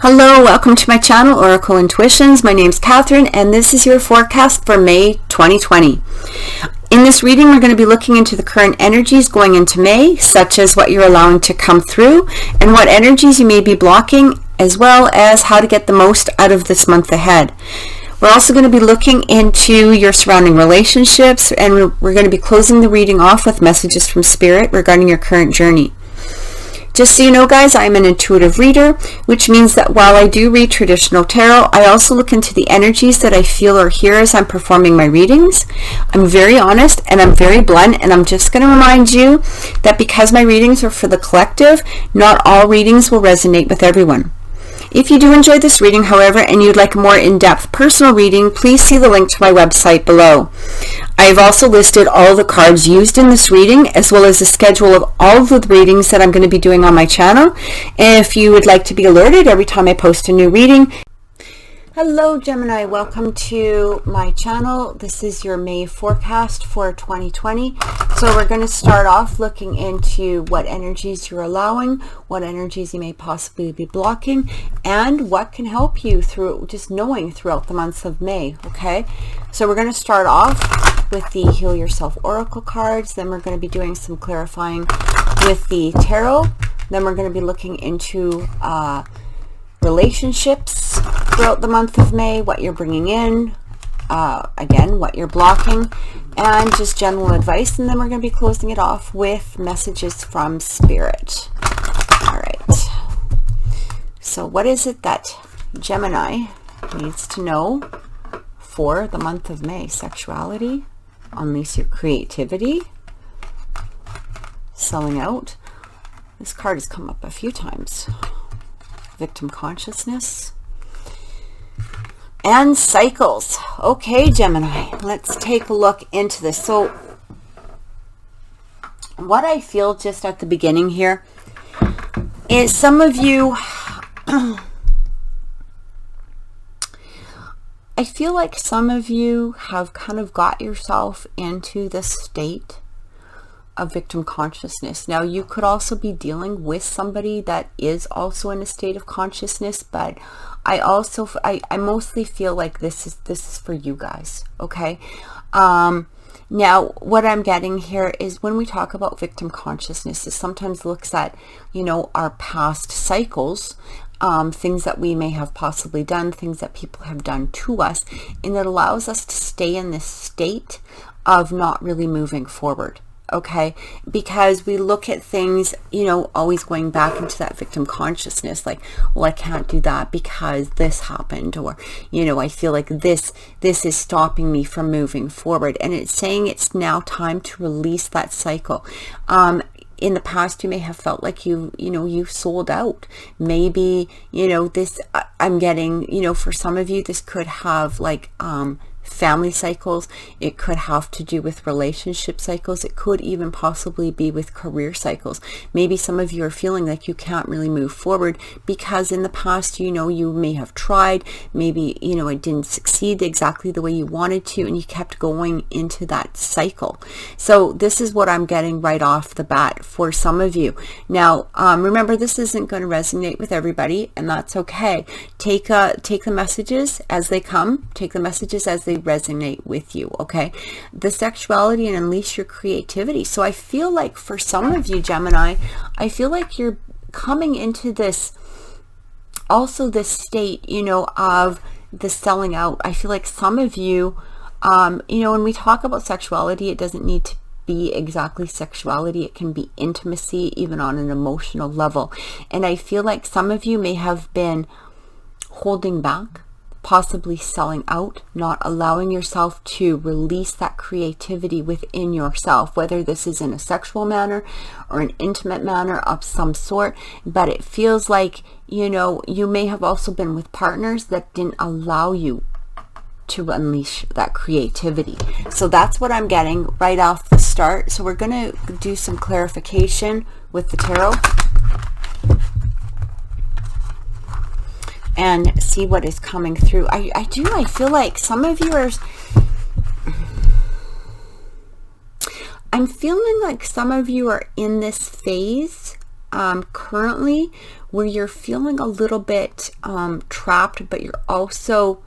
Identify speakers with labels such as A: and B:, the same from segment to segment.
A: Hello, welcome to my channel, Oracle Intuitions. My name's Catherine, and this is your forecast for May 2020. In this reading, we're going to be looking into the current energies going into May, such as what you're allowing to come through, and what energies you may be blocking, as well as how to get the most out of this month ahead. We're also going to be looking into your surrounding relationships, and we're going to be closing the reading off with messages from Spirit regarding your current journey. Just so you know, guys, I'm an intuitive reader, which means that while I do read traditional tarot, I also look into the energies that I feel are here as I'm performing my readings. I'm very honest and I'm very blunt, and I'm just going to remind you that because my readings are for the collective, not all readings will resonate with everyone. If you do enjoy this reading, however, and you'd like a more in-depth personal reading, please see the link to my website below. I've also listed all the cards used in this reading, as well as a schedule of all of the readings that I'm going to be doing on my channel. If you would like to be alerted every time I post a new reading. Hello Gemini, welcome to my channel. This is your May forecast for 2020. So we're going to start off looking into what energies you're allowing, what energies you may possibly be blocking, and what can help you through just knowing throughout the months of May. Okay, so we're going to start off with the Heal Yourself Oracle cards. Then we're going to be doing some clarifying with the tarot. Then we're going to be looking into relationships throughout the month of May, what you're bringing in, again, what you're blocking, and just general advice. And then we're going to be closing it off with messages from Spirit. All right. So what is it that Gemini needs to know for the month of May? Sexuality, unleash your creativity, selling out. This card has come up a few times. Victim consciousness and cycles. Okay, Gemini, let's take a look into this. So what I feel just at the beginning here is some of you I feel like some of you have kind of got yourself into this state of victim consciousness. Now, you could also be dealing with somebody that is also in a state of consciousness, but I mostly feel like this is for you guys. Okay. Now what I'm getting here is when we talk about victim consciousness, it sometimes looks at, you know, our past cycles, things that we may have possibly done, things that people have done to us, and it allows us to stay in this state of not really moving forward. Okay, because we look at things, you know, always going back into that victim consciousness, like, well, I can't do that because this happened, or, you know, I feel like this is stopping me from moving forward. And it's saying it's now time to release that cycle. In the past, you may have felt like you sold out. Maybe, you know, this, I'm getting, you know, for some of you, this could have like, family cycles. It could have to do with relationship cycles. It could even possibly be with career cycles. Maybe some of you are feeling like you can't really move forward because in the past, you know, you may have tried, maybe, you know, it didn't succeed exactly the way you wanted to, and you kept going into that cycle. So this is what I'm getting right off the bat for some of you. Now, remember, this isn't going to resonate with everybody, and that's okay. Take the messages as they come. Take the messages as they resonate with you. Okay, the sexuality and unleash your creativity. So I feel like for some of you, Gemini, I feel like you're coming into this, also this state, you know, of the selling out. I feel like some of you, you know, when we talk about sexuality, it doesn't need to be exactly sexuality. It can be intimacy, even on an emotional level. And I feel like some of you may have been holding back, possibly selling out, not allowing yourself to release that creativity within yourself, whether this is in a sexual manner or an intimate manner of some sort. But it feels like, you know, you may have also been with partners that didn't allow you to unleash that creativity. So that's what I'm getting right off the start. So we're going to do some clarification with the tarot and see what is coming through. I feel like some of you are, I'm feeling like some of you are in this phase currently where you're feeling a little bit trapped, but you're also,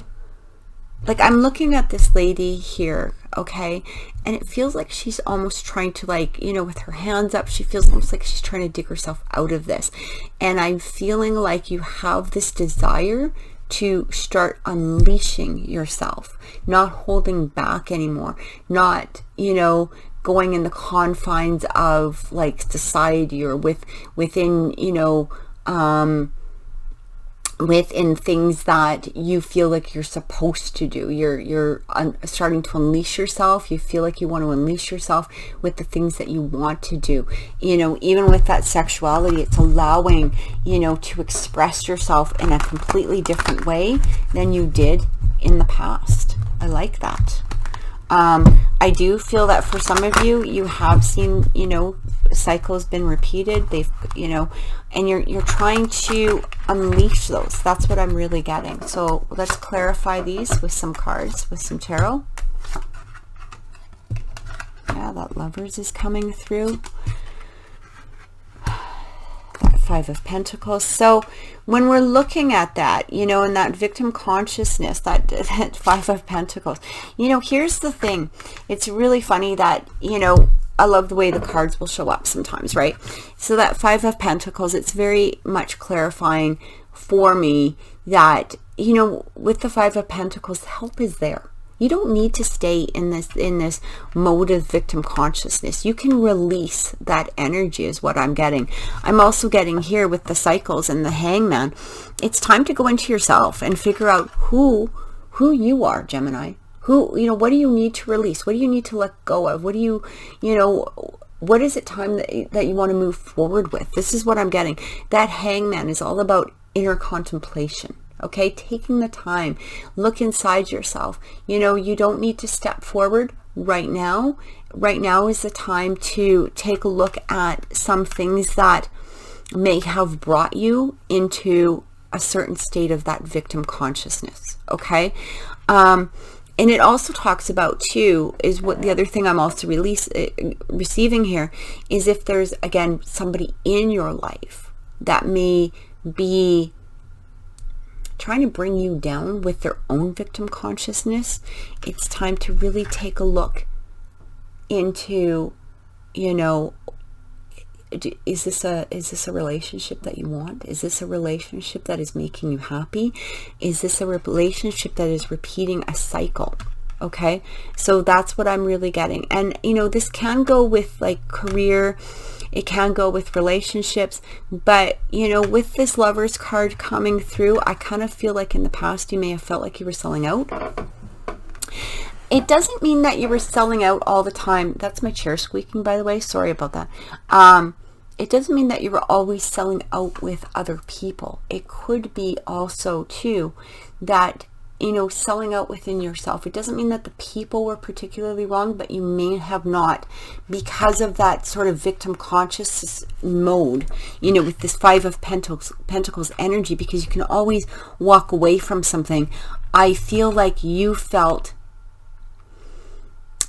A: like, I'm looking at this lady here, okay, and it feels like she's almost trying to, like, you know, with her hands up, she feels almost like she's trying to dig herself out of this. And I'm feeling like you have this desire to start unleashing yourself, not holding back anymore, not, you know, going in the confines of, like, society or within, you know, within things that you feel like you're supposed to do. You're starting to unleash yourself. You feel like you want to unleash yourself with the things that you want to do. You know, even with that sexuality, it's allowing, you know, to express yourself in a completely different way than you did in the past. I like that. I do feel that for some of you, you have seen, you know, cycles been repeated. They've, you know, and you're trying to unleash those. That's what I'm really getting. So let's clarify these with some cards, with some tarot. Yeah, that Lovers is coming through. That Five of Pentacles. So when we're looking at that, you know, in that victim consciousness, that Five of Pentacles, you know, here's the thing. It's really funny that, you know, I love the way the cards will show up sometimes, right? So that Five of Pentacles, it's very much clarifying for me that, you know, with the Five of Pentacles, help is there. You don't need to stay in this mode of victim consciousness. You can release that energy is what I'm getting. I'm also getting here with the cycles and the Hangman. It's time to go into yourself and figure out who you are, Gemini. Who, you know, what do you need to release? What do you need to let go of? What do you know, what is it time that you want to move forward with? This is what I'm getting. That Hangman is all about inner contemplation. Okay, taking the time, look inside yourself. You know, you don't need to step forward right now. Right now is the time to take a look at some things that may have brought you into a certain state of that victim consciousness. Okay. And it also talks about, too, is what the other thing I'm also receiving here is if there's, again, somebody in your life that may be trying to bring you down with their own victim consciousness, it's time to really take a look into, you know, is this a relationship that you want? Is this a relationship that is making you happy? Is this a relationship that is repeating a cycle? Okay, so that's what I'm really getting. And, you know, this can go with, like, career, it can go with relationships, but, you know, with this Lovers card coming through, I kind of feel like in the past you may have felt like you were selling out. It doesn't mean that you were selling out all the time. That's my chair squeaking, by the way. Sorry about that. It doesn't mean that you were always selling out with other people. It could be also, too, that, you know, selling out within yourself. It doesn't mean that the people were particularly wrong, but you may have not, because of that sort of victim conscious mode, you know, with this Five of Pentacles energy, because you can always walk away from something. I feel like you felt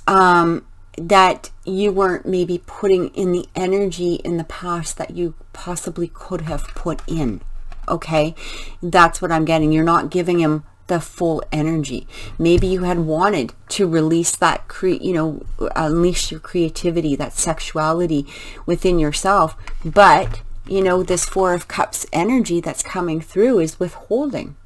A: that you weren't maybe putting in the energy in the past that you possibly could have put in. Okay, that's what I'm getting. You're not giving him the full energy. Maybe you had wanted to release that, you know, unleash your creativity, that sexuality within yourself, but, you know, this Four of Cups energy that's coming through is withholding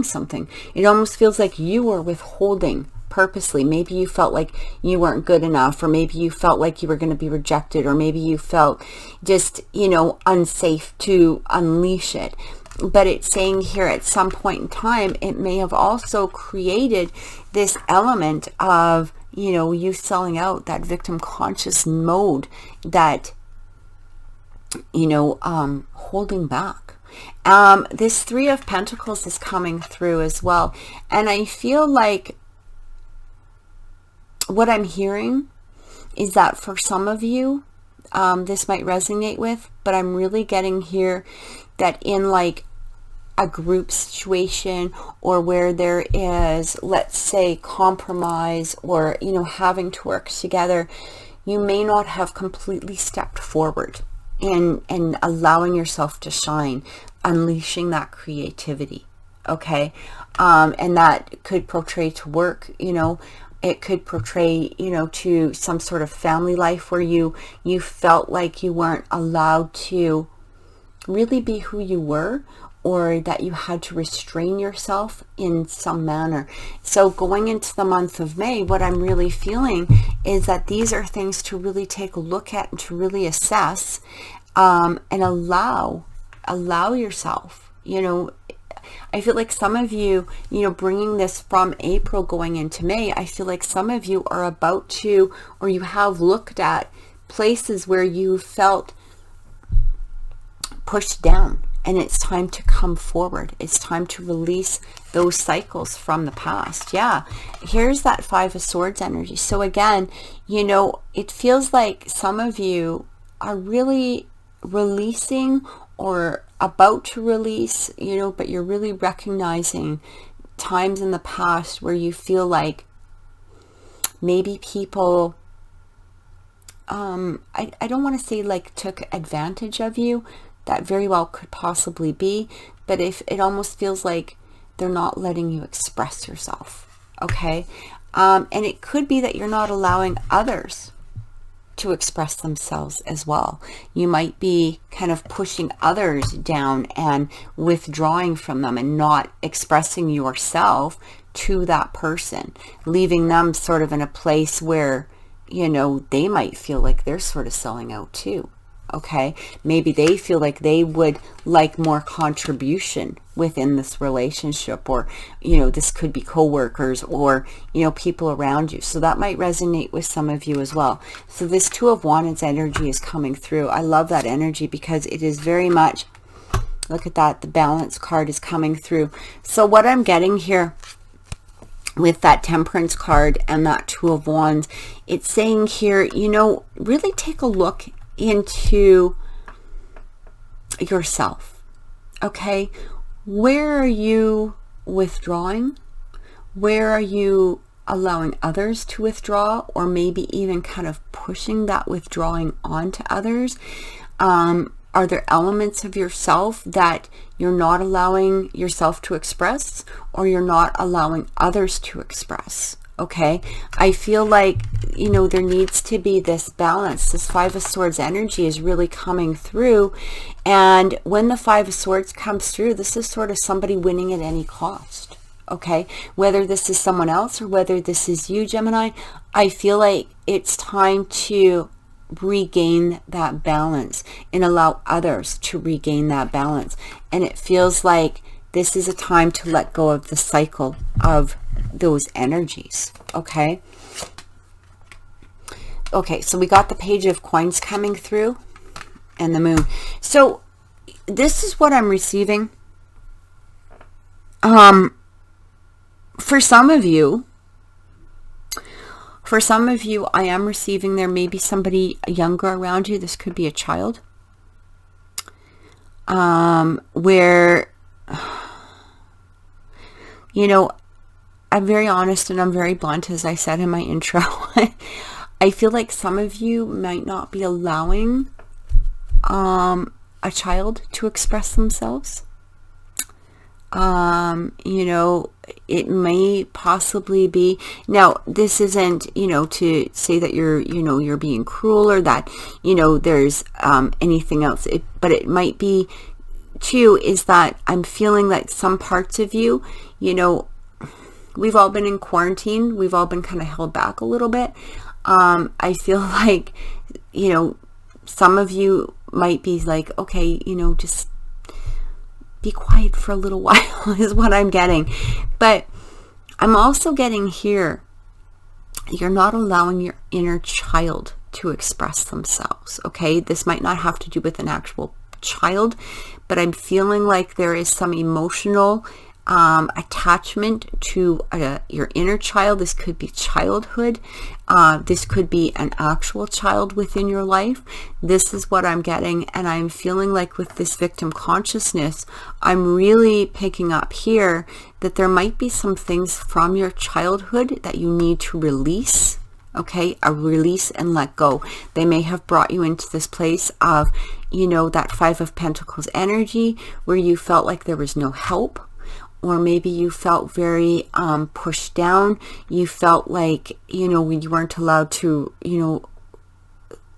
A: something. It almost feels like you were withholding purposely. Maybe you felt like you weren't good enough, or maybe you felt like you were going to be rejected, or maybe you felt just, you know, unsafe to unleash it. But it's saying here at some point in time, it may have also created this element of, you know, you selling out, that victim conscious mode, that, you know, holding back. This Three of Pentacles is coming through as well. And I feel like what I'm hearing is that for some of you, this might resonate with, but I'm really getting here that in, like, a group situation, or where there is, let's say, compromise, or, you know, having to work together, you may not have completely stepped forward and allowing yourself to shine, unleashing that creativity. Okay. And that could portray to work, you know, it could portray, you know, to some sort of family life where you felt like you weren't allowed to really be who you were, or that you had to restrain yourself in some manner. So going into the month of May, what I'm really feeling is that these are things to really take a look at and to really assess, and allow yourself, you know. I feel like some of you, you know, bringing this from April going into May, I feel like some of you are about to, or you have looked at places where you felt pushed down, and it's time to come forward. It's time to release those cycles from the past. Yeah, here's that Five of Swords energy. So again, you know, it feels like some of you are really releasing or about to release, you know, but you're really recognizing times in the past where you feel like maybe people, I don't want to say like took advantage of you. That very well could possibly be, but if it almost feels like they're not letting you express yourself. Okay. And it could be that you're not allowing others to express themselves as well. You might be kind of pushing others down and withdrawing from them and not expressing yourself to that person, leaving them sort of in a place where, you know, they might feel like they're sort of selling out too. Okay, maybe they feel like they would like more contribution within this relationship, or, you know, this could be co-workers or, you know, people around you. So that might resonate with some of you as well. So this Two of Wands energy is coming through. I love that energy because it is very much, look at that, the Balance card is coming through. So what I'm getting here with that Temperance card and that Two of Wands, it's saying here, you know, really take a look into yourself. Okay, where are you withdrawing? Where are you allowing others to withdraw, or maybe even kind of pushing that withdrawing onto others? Are there elements of yourself that you're not allowing yourself to express, or you're not allowing others to express? Okay, I feel like, you know, there needs to be this balance. This Five of Swords energy is really coming through. And when the Five of Swords comes through, this is sort of somebody winning at any cost. Okay, whether this is someone else or whether this is you, Gemini, I feel like it's time to regain that balance and allow others to regain that balance. And it feels like this is a time to let go of the cycle of those energies. Okay. Okay, so we got the Page of Coins coming through and the Moon. So this is what I'm receiving. For some of you, I am receiving, there may be somebody younger around you. This could be a child. Where, you know, I'm very honest and I'm very blunt, as I said in my intro. I feel like some of you might not be allowing a child to express themselves. You know, it may possibly be, now this isn't, you know, to say that you're, you know, you're being cruel or that, you know, there's anything else, but it might be too, is that I'm feeling like some parts of you, you know, we've all been in quarantine. We've all been kind of held back a little bit. I feel like, you know, some of you might be like, okay, you know, just be quiet for a little while is what I'm getting. But I'm also getting here, you're not allowing your inner child to express themselves. Okay, this might not have to do with an actual child, but I'm feeling like there is some emotional attachment to your inner child. This could be childhood. This could be an actual child within your life. This is what I'm getting. And I'm feeling like with this victim consciousness, I'm really picking up here that there might be some things from your childhood that you need to release. Okay, a release and let go. They may have brought you into this place of, you know, that Five of Pentacles energy where you felt like there was no help, or maybe you felt very pushed down. You felt like, you know, you weren't allowed to, you know,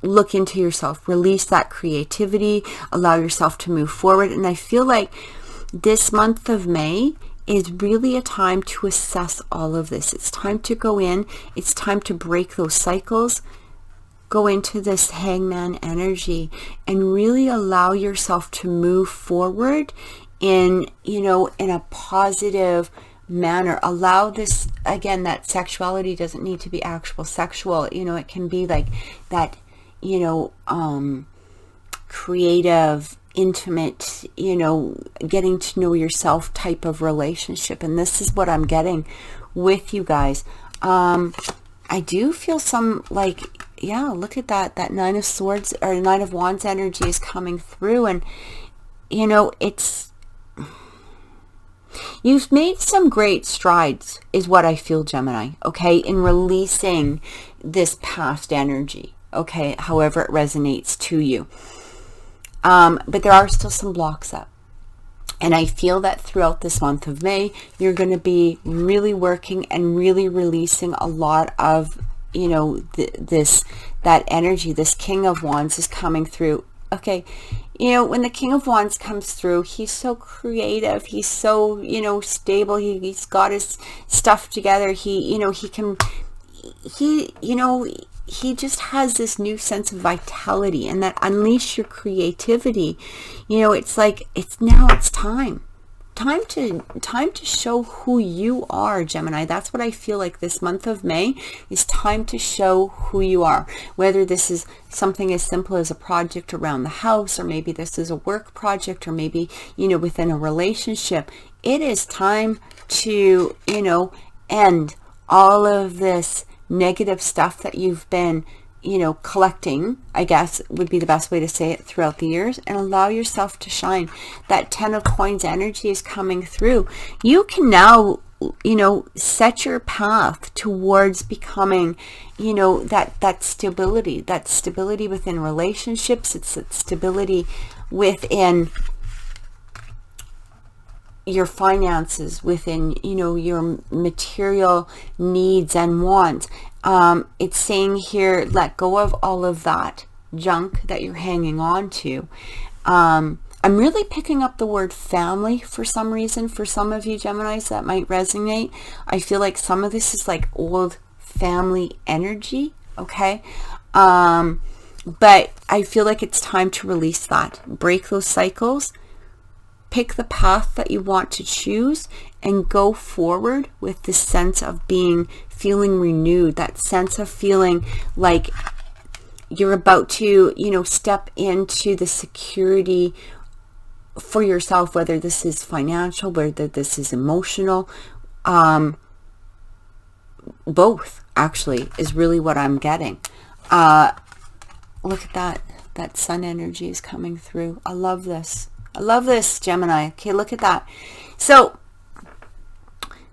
A: look into yourself, release that creativity, allow yourself to move forward. And I feel like this month of May is really a time to assess all of this. It's time to go in. It's time to break those cycles, go into this Hangman energy, and really allow yourself to move forward in, you know, in a positive manner. Allow this, again, that sexuality doesn't need to be actual sexual. You know, it can be like that, you know, creative, intimate, you know, getting to know yourself type of relationship. And this is what I'm getting with you guys. I do feel some, like, yeah, look at that Nine of Swords or Nine of Wands energy is coming through. And, you know, it's, you've made some great strides is what I feel, Gemini, okay, in releasing this past energy, okay, however it resonates to you. But there are still some blocks up. And I feel that throughout this month of May, you're going to be really working and really releasing a lot of, you know, that energy. This King of Wands is coming through. Okay. You know, when the King of Wands comes through, he's so creative. He's so, you know, stable. He's got his stuff together. He, you know, he just has this new sense of vitality, and that unleash your creativity. You know, it's like, it's time to show who you are, Gemini. That's what I feel like this month of May is time to show who you are. Whether this is something as simple as a project around the house, or maybe this is a work project, or maybe, you know, within a relationship, it is time to, you know, end all of this negative stuff that you've been, you know, collecting, I guess would be the best way to say it, throughout the years, and allow yourself to shine. That Ten of Coins energy is coming through. You can now, you know, set your path towards becoming, you know, that stability within relationships. It's that stability within your finances, within, you know, your material needs and wants. It's saying here, let go of all of that junk that you're hanging on to. I'm really picking up the word family for some reason. For some of you Geminis, that might resonate. I feel like some of this is like old family energy, okay? But I feel like it's time to release that, break those cycles, pick the path that you want to choose, and go forward with this sense of feeling renewed, that sense of feeling like you're about to, you know, step into the security for yourself, whether this is financial, whether this is emotional, both actually is really what I'm getting. Look at that sun energy is coming through. I love this. I love this, Gemini. Okay, look at that. So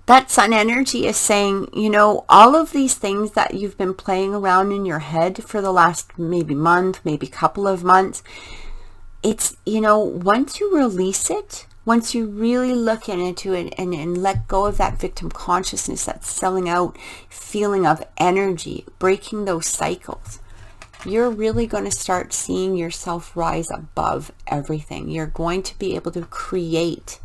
A: that sun energy is saying, you know, all of these things that you've been playing around in your head for the last maybe month, maybe couple of months, it's, you know, once you release it, once you really look into it and let go of that victim consciousness, that selling out feeling of energy, breaking those cycles, you're really going to start seeing yourself rise above everything. You're going to be able to create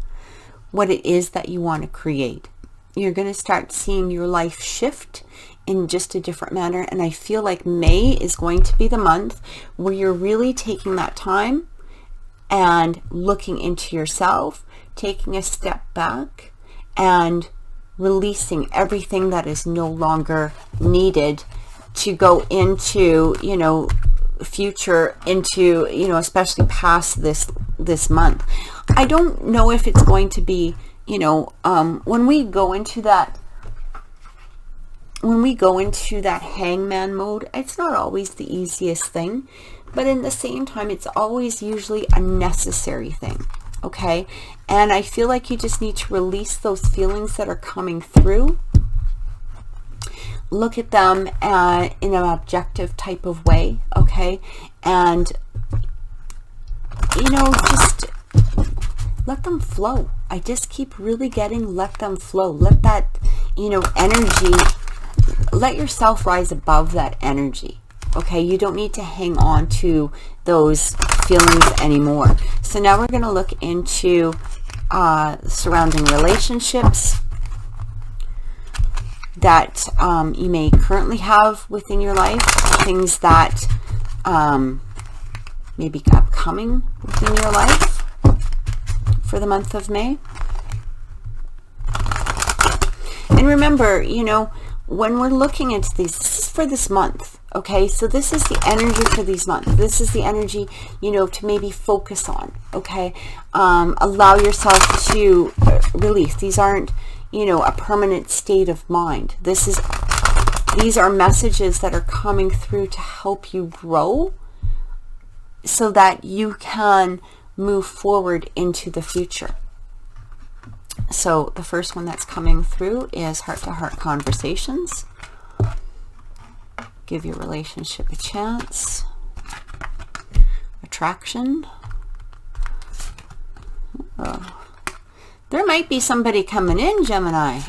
A: what it is that you want to create. You're going to start seeing your life shift in just a different manner. And I feel like May is going to be the month where you're really taking that time and looking into yourself, taking a step back and releasing everything that is no longer needed to go into, you know, future, into, you know, especially past this month. I don't know if it's going to be, you know, when we go into that hangman mode, it's not always the easiest thing, but in the same time, it's always usually a necessary thing. Okay. And I feel like you just need to release those feelings that are coming through. look at them in an objective type of way, okay? And, you know, just let them flow. I just keep really getting let them flow. Let that, you know, energy, let yourself rise above that energy, okay? You don't need to hang on to those feelings anymore. So now we're going to look into surrounding relationships that you may currently have within your life, things that may be upcoming within your life for the month of May. And remember, you know, when we're looking into these, this is for this month, okay? So this is the energy for these months. This is the energy, you know, to maybe focus on, okay? Allow yourself to release. These aren't, you know, a permanent state of mind. These are messages that are coming through to help you grow so that you can move forward into the future. So the first one that's coming through is heart-to-heart conversations. Give your relationship a chance. Attraction. There might be somebody coming in, Gemini.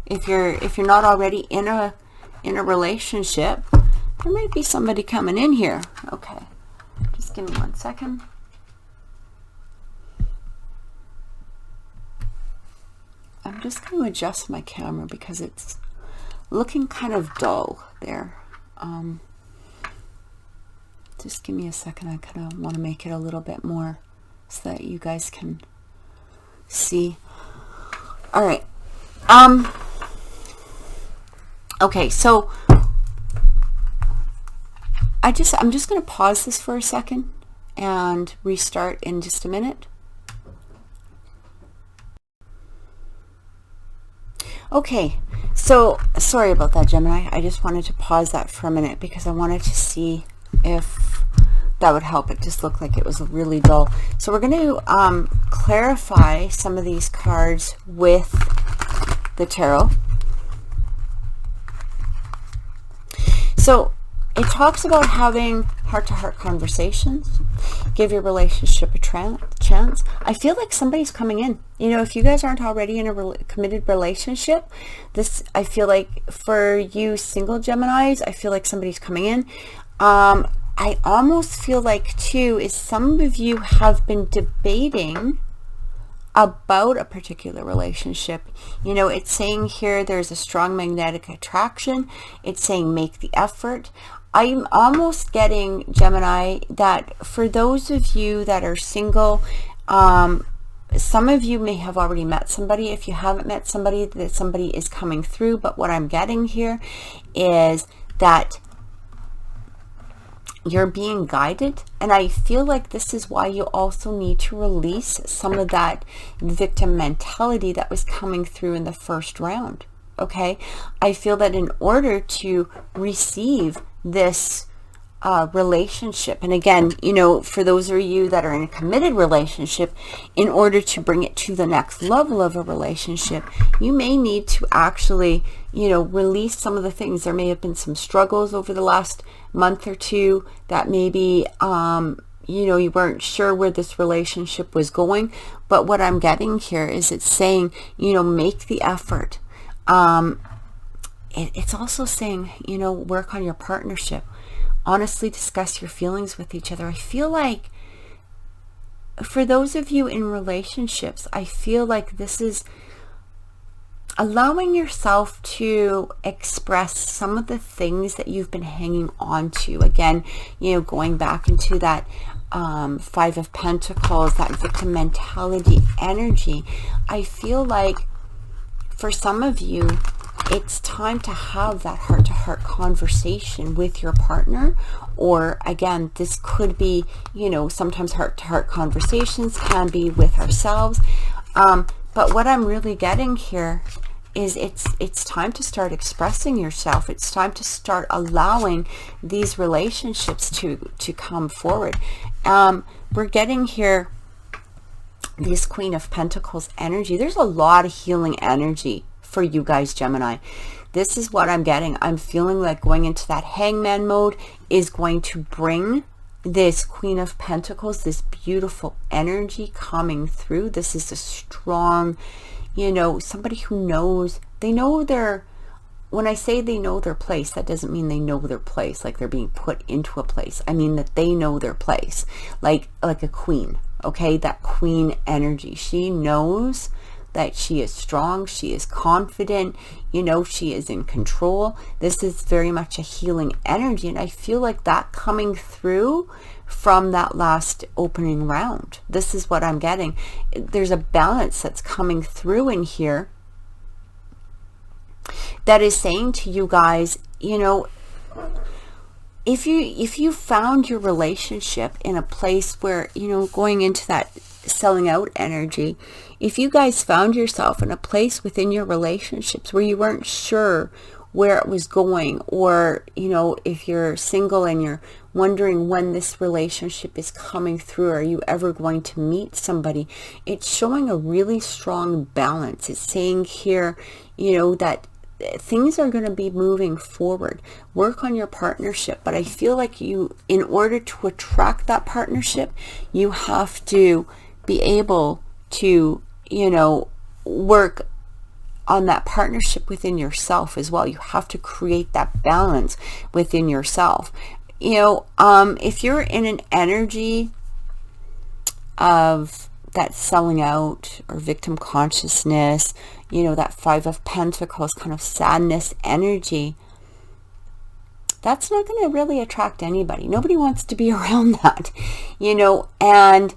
A: If you're not already in a relationship, there might be somebody coming in here. Okay, just give me 1 second. I'm just going to adjust my camera because it's looking kind of dull there. Just give me a second. I kind of want to make it a little bit more so that you guys can see. All right. Okay, so I'm just going to pause this for a second and restart in just a minute. Okay, so sorry about that, Gemini. I just wanted to pause that for a minute because I wanted to see if that would help. It just looked like it was really dull. So we're going to clarify some of these cards with the tarot. So it talks about having heart-to-heart conversations. Give your relationship a chance. I feel like somebody's coming in. You know, if you guys aren't already in a committed relationship, I feel like for you single Geminis, I feel like somebody's coming in. I almost feel like too is some of you have been debating about a particular relationship. You know, it's saying here there's a strong magnetic attraction. It's saying make the effort. I'm almost getting, Gemini, that for those of you that are single, some of you may have already met somebody. If you haven't met somebody, that somebody is coming through. But what I'm getting here is that you're being guided, and I feel like this is why you also need to release some of that victim mentality that was coming through in the first round. Okay, I feel that in order to receive this relationship, and again, you know, for those of you that are in a committed relationship, in order to bring it to the next level of a relationship, you may need to actually, you know, release some of the things. There may have been some struggles over the last month or two that maybe you know, you weren't sure where this relationship was going. But what I'm getting here is it's saying, you know, make the effort. It's also saying, you know, work on your partnership. Honestly discuss your feelings with each other. I feel like for those of you in relationships, I feel like this is allowing yourself to express some of the things that you've been hanging on to. Again, you know, going back into that Five of Pentacles, that victim mentality energy. I feel like for some of you, it's time to have that heart-to-heart conversation with your partner. Or again, this could be, you know, sometimes heart-to-heart conversations can be with ourselves. But what I'm really getting here is it's time to start expressing yourself. It's time to start allowing these relationships to come forward. We're getting here this Queen of Pentacles energy. There's a lot of healing energy for you guys, Gemini. This is what I'm getting. I'm feeling like going into that hangman mode is going to bring this Queen of Pentacles, this beautiful energy coming through. This is a strong, you know, somebody who knows, they know their, when I say they know their place, that doesn't mean they know their place like they're being put into a place. I mean that they know their place, like a queen, okay? That queen energy. She knows that she is strong, she is confident, you know, she is in control. This is very much a healing energy, and I feel like that coming through from that last opening round. This is what I'm getting. There's a balance that's coming through in here that is saying to you guys, you know, if you found your relationship in a place where, you know, going into that selling out energy, if you guys found yourself in a place within your relationships where you weren't sure where it was going, or, you know, if you're single and you're wondering when this relationship is coming through, are you ever going to meet somebody, it's showing a really strong balance. It's saying here, you know, that things are going to be moving forward. Work on your partnership, but I feel like you, in order to attract that partnership, you have to be able to, you know, work on that partnership within yourself as well. You have to create that balance within yourself. You know, if you're in an energy of that selling out or victim consciousness, you know, that Five of Pentacles kind of sadness energy, that's not going to really attract anybody. Nobody wants to be around that, you know. And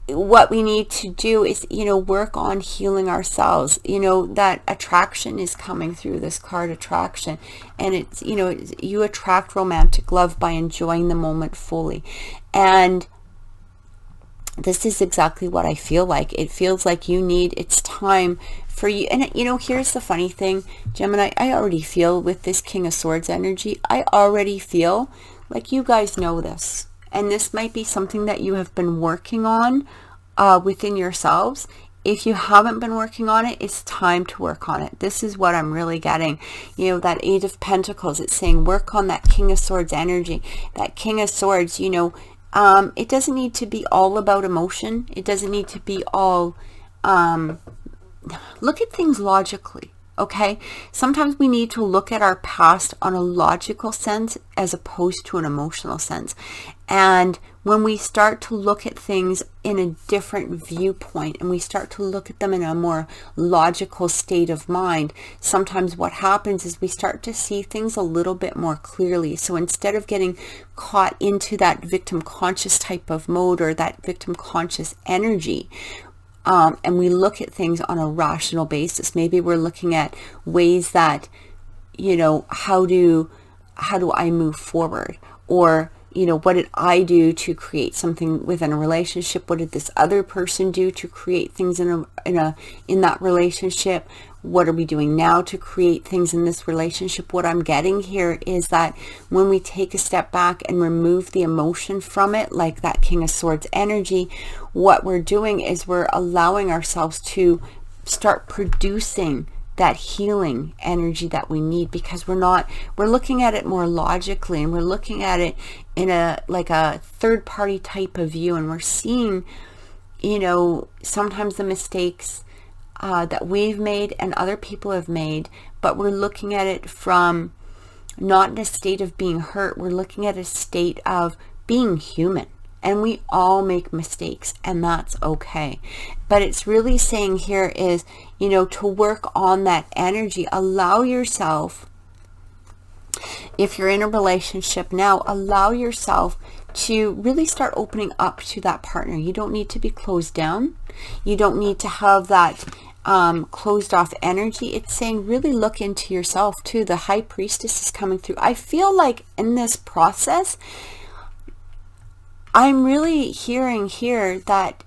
A: what we need to do is, you know, work on healing ourselves. You know, that attraction is coming through, this card, attraction, and it's, you know, you attract romantic love by enjoying the moment fully. And this is exactly what I feel like. It feels like you need, it's time for you. And, you know, here's the funny thing, Gemini, I already feel with this King of Swords energy, I already feel like you guys know this. And this might be something that you have been working on within yourselves. If you haven't been working on it, it's time to work on it. This is what I'm really getting. You know, that Eight of Pentacles, it's saying work on that King of Swords energy. That King of Swords, you know, it doesn't need to be all about emotion. It doesn't need to be all, look at things logically, okay? Sometimes we need to look at our past on a logical sense as opposed to an emotional sense. And when we start to look at things in a different viewpoint and we start to look at them in a more logical state of mind, sometimes what happens is we start to see things a little bit more clearly. So instead of getting caught into that victim conscious type of mode or that victim conscious energy, and we look at things on a rational basis, maybe we're looking at ways that, you know, how do I move forward? Or, you know, what did I do to create something within a relationship? What did this other person do to create things in that relationship? What are we doing now to create things in this relationship? What I'm getting here is that when we take a step back and remove the emotion from it, like that King of Swords energy, what we're doing is we're allowing ourselves to start producing that healing energy that we need, because we're looking at it more logically, and we're looking at it in a third party type of view, and we're seeing, you know, sometimes the mistakes that we've made and other people have made, but we're looking at it from not in a state of being hurt. We're looking at a state of being human. And we all make mistakes, and that's okay. But it's really saying here is, you know, to work on that energy. Allow yourself, if you're in a relationship now, allow yourself to really start opening up to that partner. You don't need to be closed down. You don't need to have that closed off energy. It's saying really look into yourself too. The High Priestess is coming through. I feel like in this process, I'm really hearing here that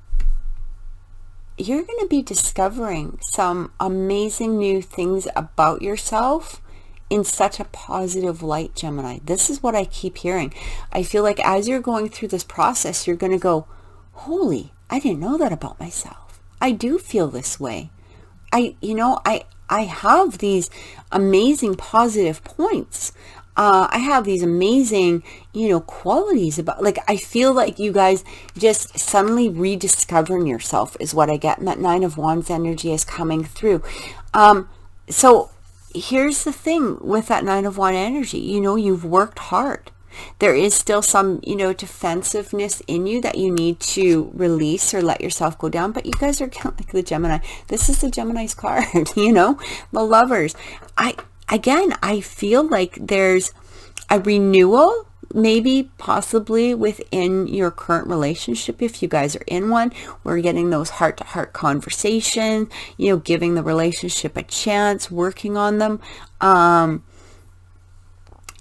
A: you're going to be discovering some amazing new things about yourself in such a positive light, Gemini. This is what I keep hearing. I feel like as you're going through this process, you're going to go, holy, I didn't know that about myself. I do feel this way. I have these amazing positive points. I have these amazing, qualities about, like, I feel like you guys just suddenly rediscovering yourself is what I get. And that Nine of Wands energy is coming through. So here's the thing with that Nine of Wands energy, you've worked hard. There is still some, defensiveness in you that you need to release or let yourself go down. But you guys are kind of like the Gemini. This is the Gemini's card, the Lovers. I feel like there's a renewal, maybe possibly within your current relationship. If you guys are in one, we're getting those heart-to-heart conversations, giving the relationship a chance, working on them.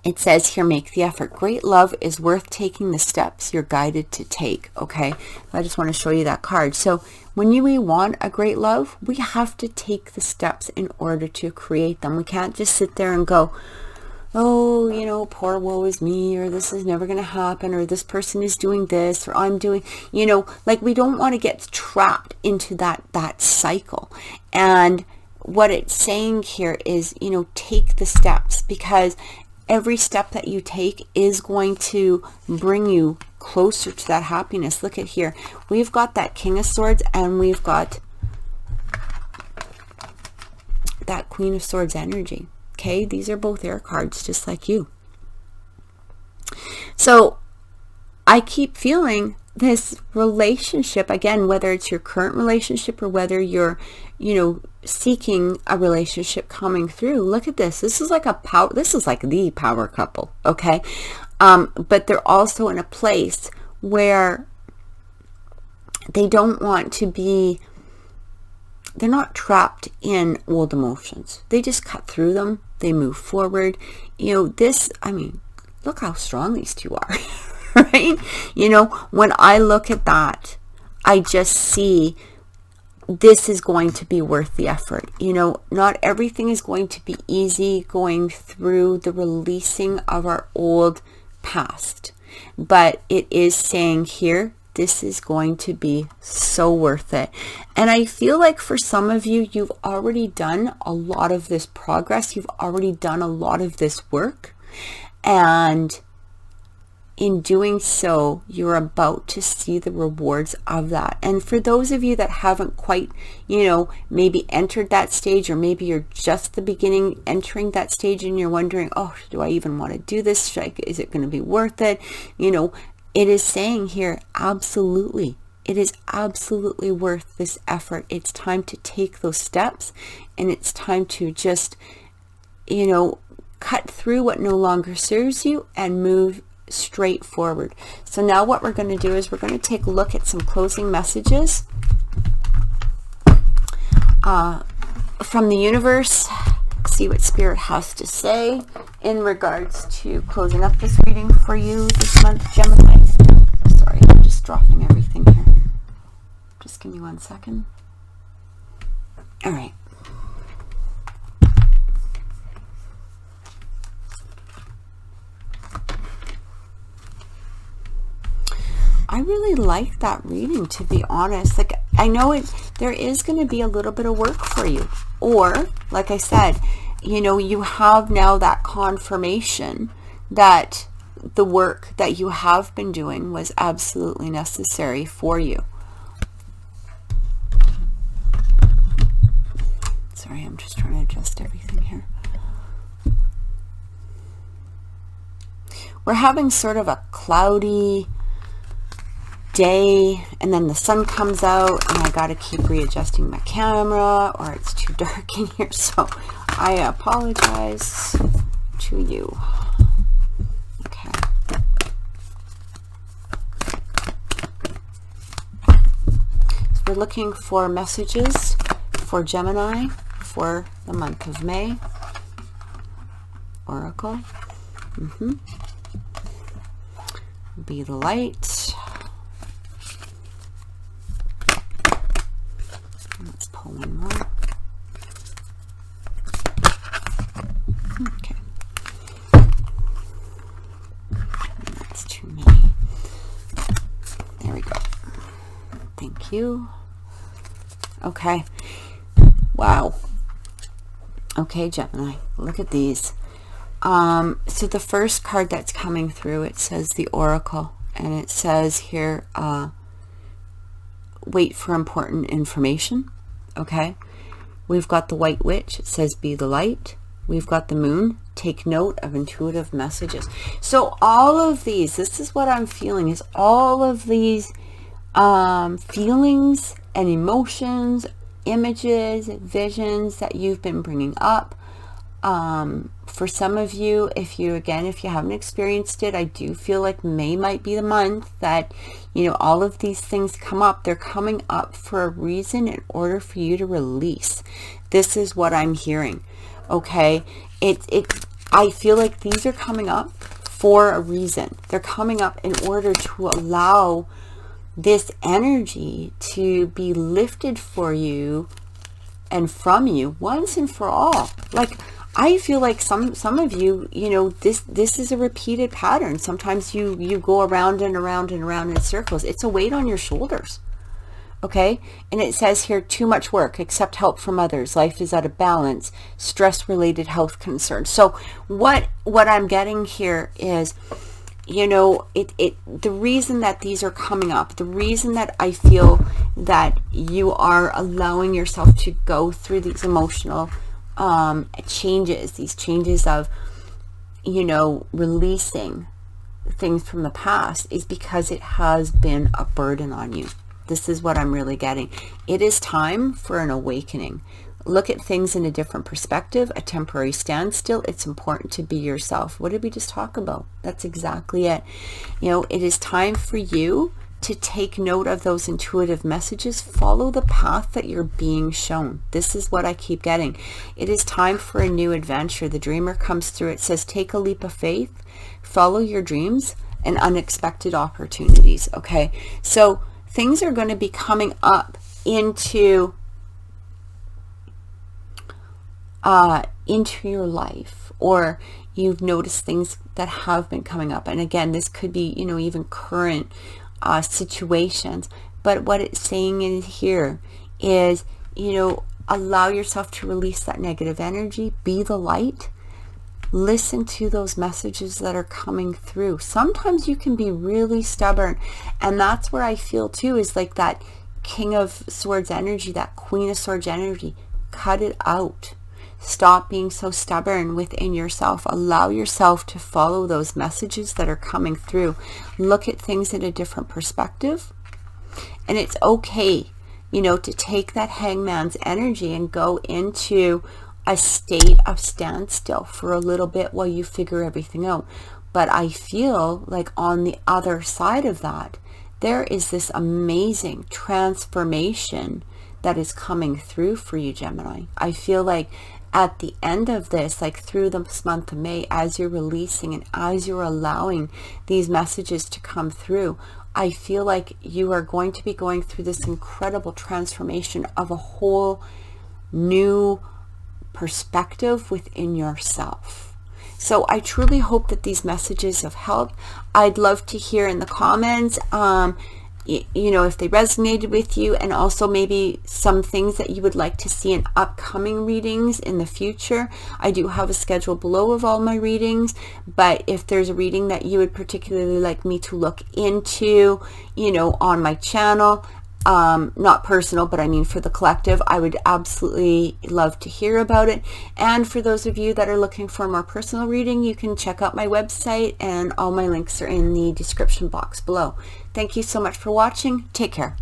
A: It says here, make the effort. Great love is worth taking the steps you're guided to take. Okay, I just want to show you that card. So when we want a great love, we have to take the steps in order to create them. We can't just sit there and go, oh, poor woe is me, or this is never going to happen, or this person is doing this, or I'm doing, like, we don't want to get trapped into that cycle. And what it's saying here is, take the steps, because every step that you take is going to bring you closer to that happiness. Look at here. We've got that King of Swords, and we've got that Queen of Swords energy. Okay, these are both air cards, just like you. So I keep feeling this relationship, again, whether it's your current relationship or whether you're, seeking a relationship coming through. Look at this. This is like the power couple. Okay. But they're also in a place where they don't want to be, they're not trapped in old emotions. They just cut through them. They move forward. Look how strong these two are, right? When I look at that, I just see this is going to be worth the effort. Not everything is going to be easy going through the releasing of our old past, but it is saying here, this is going to be so worth it. And I feel like for some of you, you've already done a lot of this progress. You've already done a lot of this work. And in doing so, you're about to see the rewards of that. And for those of you that haven't quite, maybe entered that stage, or maybe you're just the beginning entering that stage and you're wondering, oh, do I even want to do this? Is it going to be worth it? It is saying here, absolutely. It is absolutely worth this effort. It's time to take those steps, and it's time to just, cut through what no longer serves you and move straight forward. So now what we're going to do is we're going to take a look at some closing messages from the universe, see what Spirit has to say in regards to closing up this reading for you this month, Gemini. Sorry, I'm just dropping everything here. Just give me 1 second. All right. I really like that reading, to be honest. Like, I know there is going to be a little bit of work for you, or like I said, you have now that confirmation that the work that you have been doing was absolutely necessary for you. Sorry, I'm just trying to adjust everything here. We're having sort of a cloudy day, and then the sun comes out, and I got to keep readjusting my camera, or it's too dark in here, so I apologize to you. Okay. So we're looking for messages for Gemini for the month of May. Oracle. Be the light. Let's pull one more. Okay. That's too many. There we go. Thank you. Okay. Wow. Okay, Gemini, look at these. So the first card that's coming through, it says the Oracle, and it says here, wait for important information. Okay, we've got the White Witch, it says be the light. We've got the Moon, take note of intuitive messages. So all of these, this is what I'm feeling, is all of these feelings and emotions, images, visions that you've been bringing up. For some of you, if you haven't experienced it, I do feel like May might be the month that, you know, all of these things come up. They're coming up for a reason in order for you to release. This is what I'm hearing. Okay. I feel like these are coming up for a reason. They're coming up in order to allow this energy to be lifted for you and from you once and for all. Like, I feel like some of you, you know, this is a repeated pattern. Sometimes you go around and around and around in circles. It's a weight on your shoulders. Okay, and it says here, too much work, accept help from others, life is out of balance, stress-related health concerns. So what I'm getting here is, you know, the reason that these are coming up, the reason that I feel that you are allowing yourself to go through these emotional changes, these changes of, you know, releasing things from the past, is because it has been a burden on you. This is what I'm really getting. It is time for an awakening. Look at things in a different perspective, a temporary standstill. It's important to be yourself. What did we just talk about? That's exactly it. You know, it is time for you to take note of those intuitive messages. Follow the path that you're being shown. This is what I keep getting. It is time for a new adventure. The dreamer comes through. It says, take a leap of faith, follow your dreams and unexpected opportunities. Okay, so things are going to be coming up into your life, or you've noticed things that have been coming up. And again, this could be, you know, even current situations. But what it's saying in here is, you know, allow yourself to release that negative energy, be the light. Listen to those messages that are coming through. Sometimes you can be really stubborn, and that's where I feel too, is like that King of Swords energy, that Queen of Swords energy. Cut it out. Stop being so stubborn within yourself. Allow yourself to follow those messages that are coming through. Look at things in a different perspective, and it's okay, you know, to take that Hangman's energy and go into a state of standstill for a little bit while you figure everything out. But I feel like on the other side of that, there is this amazing transformation that is coming through for you, Gemini. I feel like at the end of this, like through this month of May, as you're releasing and as you're allowing these messages to come through, I feel like you are going to be going through this incredible transformation of a whole new perspective within yourself. So I truly hope that these messages have helped. I'd love to hear in the comments, you know, if they resonated with you, and also maybe some things that you would like to see in upcoming readings in the future. I do have a schedule below of all my readings, but if there's a reading that you would particularly like me to look into, you know, on my channel, not personal, but I mean for the collective, I would absolutely love to hear about it. And for those of you that are looking for a more personal reading, you can check out my website, and all my links are in the description box below. Thank you so much for watching. Take care.